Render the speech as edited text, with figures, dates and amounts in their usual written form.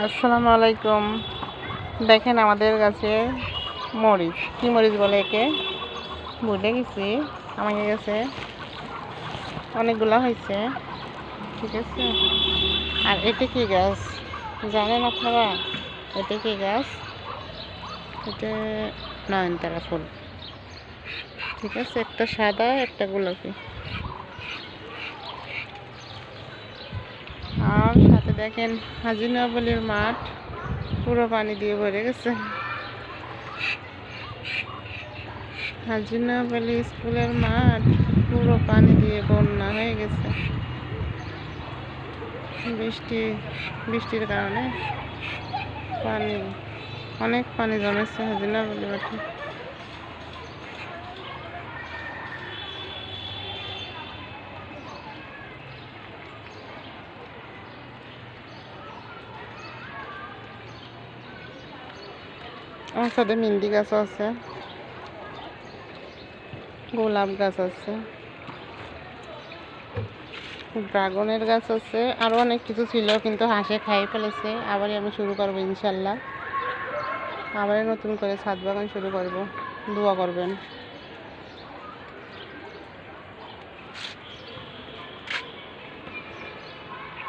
আসসালামু আলাইকুম। দেখেন আমাদের কাছে মরিচ, কি মরিচ বলে একে ভুলে গেছি। আমাদের কাছে অনেকগুলা হয়েছে, ঠিক আছে। আর এটা কি গাছ জানেন আপনারা? এটা কি গাছ? এটা নয়নতারা ফুল, ঠিক আছে। একটা সাদা, একটা গোলাপি। আর সাথে দেখেন হাজী নওয়াবলীর মাঠ পুরো পানি দিয়ে ভরে গেছে। হাজী নওয়াবলী স্কুলের মাঠ পুরো পানি দিয়ে বন্যা হয়ে গেছে। বৃষ্টির কারণে অনেক পানি জমেছে হাজী নওয়াবলী মাঠে। আমার সাথে মেহেন্দি গাছ আছে, গোলাপ গাছ আছে, ড্রাগনের গাছ আছে, আরো অনেক কিছু ছিল কিন্তু হাঁসে খাই ফেলেছে। আবারই আমি শুরু করবো ইনশাল্লাহ। আবার নতুন করে ছাদ বাগান শুরু করব, দোয়া করবেন।